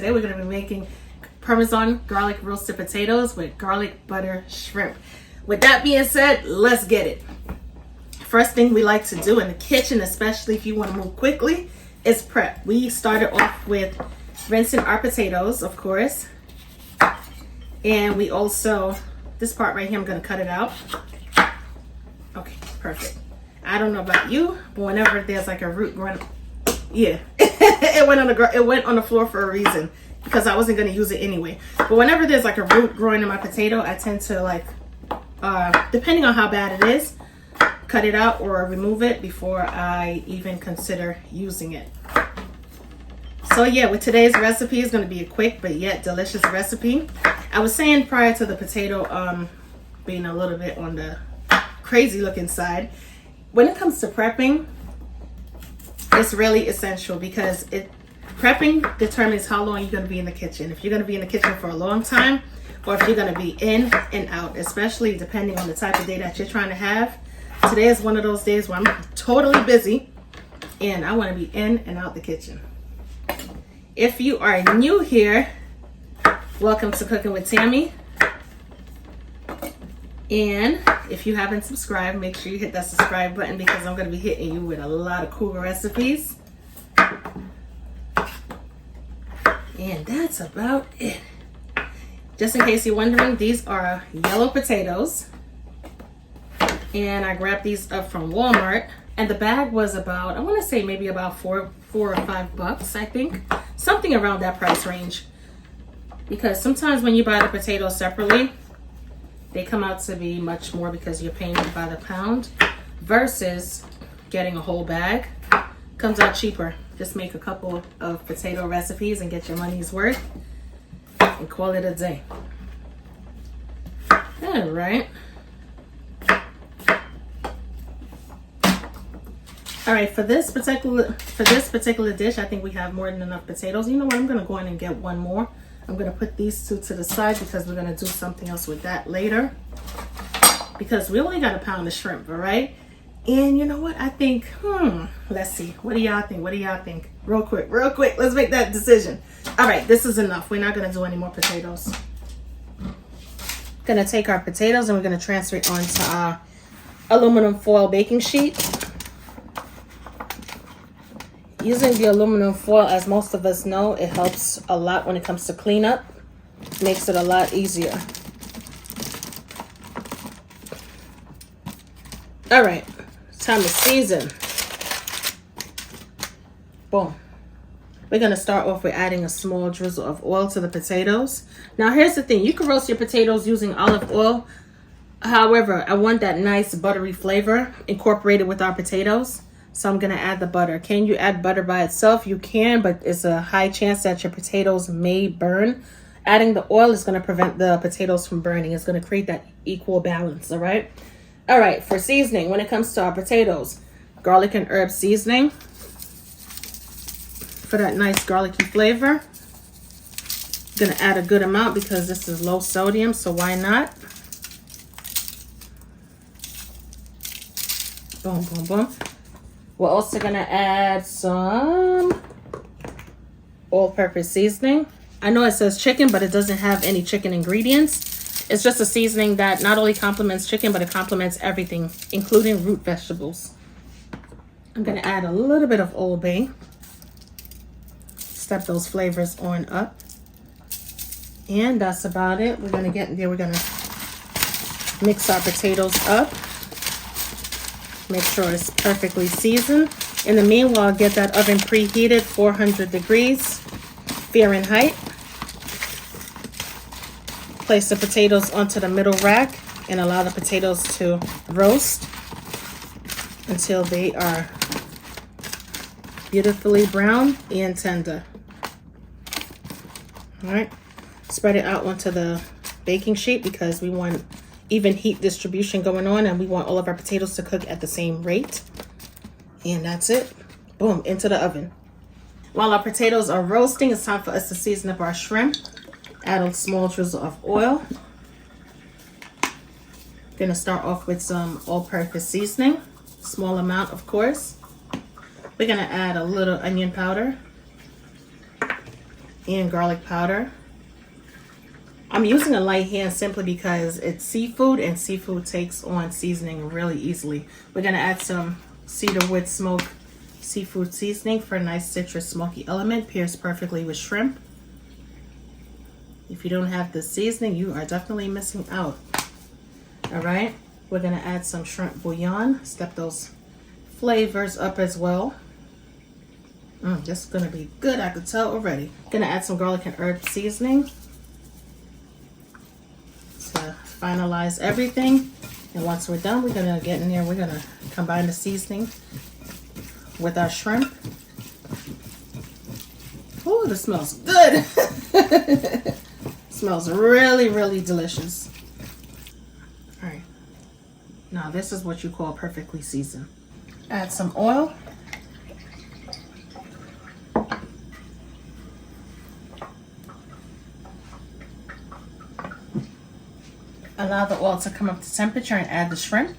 Today we're going to be making Parmesan garlic roasted potatoes with garlic butter shrimp. With that being said, let's get it. First thing we like to do in the kitchen, especially if you want to move quickly, is prep. We started off with rinsing our potatoes, of course. And we also, this part right here, I'm going to cut it out. Okay, perfect. I don't know about you, but whenever there's like a root growing, yeah, it went on the floor for a reason because I wasn't going to use it anyway. But whenever there's like a root growing in my potato, I tend to like, depending on how bad it is, cut it out or remove it before I even consider using it. So yeah, with today's recipe, it's going to be a quick but yet delicious recipe. I was saying prior to the potato being a little bit on the crazy looking side, when it comes to prepping, it's really essential because prepping determines how long you're going to be in the kitchen. If you're going to be in the kitchen for a long time, or if you're going to be in and out, especially depending on the type of day that you're trying to have. Today is one of those days where I'm totally busy and I want to be in and out the kitchen. If you are new here, welcome to Cooking with Tammy. And if you haven't subscribed, make sure you hit that subscribe button because I'm going to be hitting you with a lot of cool recipes. And that's about it. Just in case you're wondering, these are yellow potatoes. And I grabbed these up from Walmart. And the bag was about, I want to say maybe about $4 or $5, I think. Something around that price range. Because sometimes when you buy the potatoes separately, they come out to be much more because you're paying by the pound versus getting a whole bag. Comes out cheaper. Just make a couple of potato recipes and get your money's worth and call it a day. All right. All right, for this particular dish, I think we have more than enough potatoes. You know what? I'm going to go in and get one more. I'm going to put these two to the side because we're going to do something else with that later. Because we only got a pound of shrimp, all right? And you know what? I think, let's see. What do y'all think? What do y'all think? Real quick. Let's make that decision. All right, this is enough. We're not going to do any more potatoes. Going to take our potatoes and we're going to transfer it onto our aluminum foil baking sheet. Using the aluminum foil, as most of us know, it helps a lot when it comes to cleanup. Makes it a lot easier. All right, time to season. Boom. We're going to start off with adding a small drizzle of oil to the potatoes. Now, here's the thing. You can roast your potatoes using olive oil. However, I want that nice buttery flavor incorporated with our potatoes. So I'm going to add the butter. Can you add butter by itself? You can, but it's a high chance that your potatoes may burn. Adding the oil is going to prevent the potatoes from burning. It's going to create that equal balance, all right? All right, for seasoning, when it comes to our potatoes, garlic and herb seasoning for that nice garlicky flavor. I'm going to add a good amount because this is low sodium, so why not? Boom, boom, boom. We're also going to add some all-purpose seasoning. I know it says chicken, but it doesn't have any chicken ingredients. It's just a seasoning that not only complements chicken, but it complements everything, including root vegetables. I'm going to add a little bit of Old Bay. Step those flavors on up. And that's about it. We're going to get in there. We're going to mix our potatoes up. Make sure it's perfectly seasoned. In the meanwhile, get that oven preheated 400 degrees Fahrenheit. Place the potatoes onto the middle rack and allow the potatoes to roast until they are beautifully brown and tender. All right, spread it out onto the baking sheet because we want even heat distribution going on and we want all of our potatoes to cook at the same rate. And that's it. Boom, into the oven. While our potatoes are roasting, it's time for us to season up our shrimp. Add a small drizzle of oil. Gonna start off with some all-purpose seasoning. Small amount, of course. We're gonna add a little onion powder. and garlic powder. I'm using a light hand simply because it's seafood and seafood takes on seasoning really easily. We're gonna add some cedar wood smoke seafood seasoning for a nice citrus smoky element. Pairs perfectly with shrimp. If you don't have the seasoning, you are definitely missing out. All right, we're gonna add some shrimp bouillon. Step those flavors up as well. This is gonna be good, I could tell already. Gonna add some garlic and herb seasoning to finalize everything. And once we're done, we're gonna get in there. We're gonna combine the seasoning with our shrimp. Oh, this smells good. Smells really, really delicious. All right, now this is what you call perfectly seasoned. Add some oil. Allow the oil to come up to temperature and add the shrimp.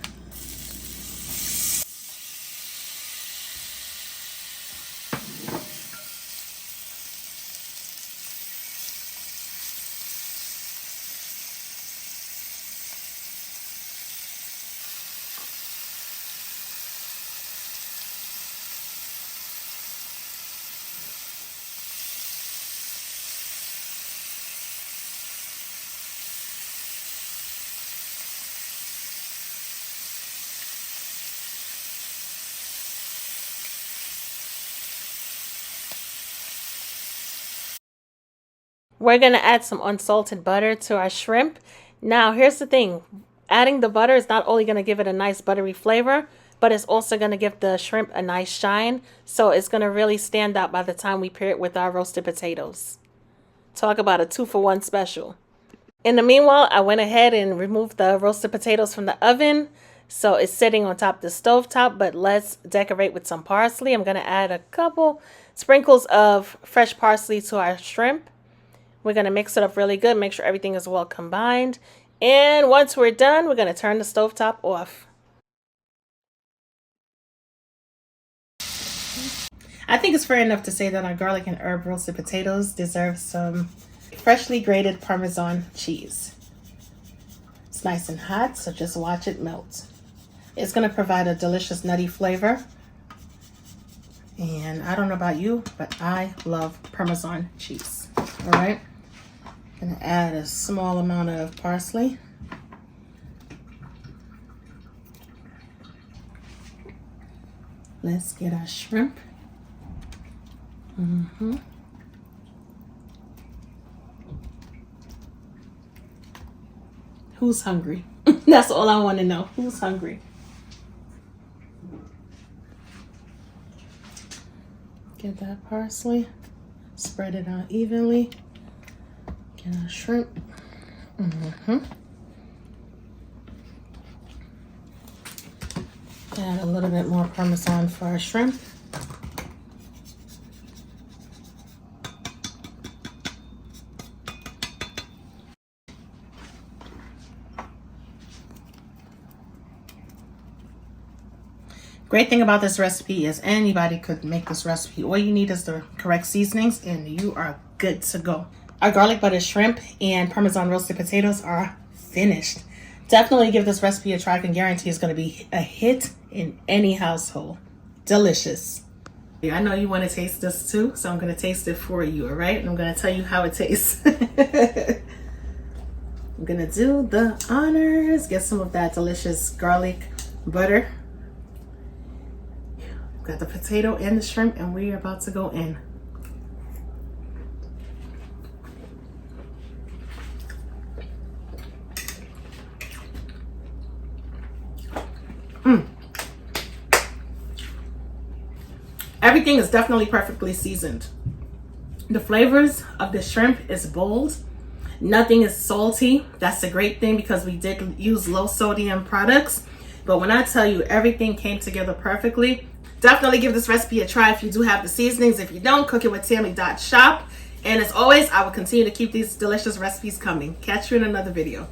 We're going to add some unsalted butter to our shrimp. Now, here's the thing. Adding the butter is not only going to give it a nice buttery flavor, but it's also going to give the shrimp a nice shine. So it's going to really stand out by the time we pair it with our roasted potatoes. Talk about a 2-for-1 special. In the meanwhile, I went ahead and removed the roasted potatoes from the oven. So it's sitting on top of the stovetop, but let's decorate with some parsley. I'm going to add a couple sprinkles of fresh parsley to our shrimp. We're going to mix it up really good, make sure everything is well combined. And once we're done, we're going to turn the stovetop off. I think it's fair enough to say that our garlic and herb roasted potatoes deserve some freshly grated Parmesan cheese. It's nice and hot, so just watch it melt. It's going to provide a delicious nutty flavor. And I don't know about you, but I love Parmesan cheese. All right. Gonna add a small amount of parsley. Let's get our shrimp. Who's hungry? That's all I want to know. Who's hungry? Get that parsley. Spread it out evenly. Get our shrimp. Add a little bit more Parmesan for our shrimp. Great thing about this recipe is anybody could make this recipe. All you need is the correct seasonings and you are good to go. Our garlic butter shrimp and Parmesan roasted potatoes are finished. Definitely give this recipe a try. I can guarantee it's going to be a hit in any household. Delicious. I know you want to taste this too, so I'm going to taste it for you, all right? And I'm going to tell you how it tastes. I'm going to do the honors. Get some of that delicious garlic butter. Got the potato and the shrimp, and we are about to go in. Everything is definitely perfectly seasoned. The flavors of the shrimp is bold. Nothing is salty. That's a great thing because we did use low sodium products. But when I tell you everything came together perfectly, definitely give this recipe a try if you do have the seasonings. If you don't, cookingwithtammy.shop. And as always, I will continue to keep these delicious recipes coming. Catch you in another video.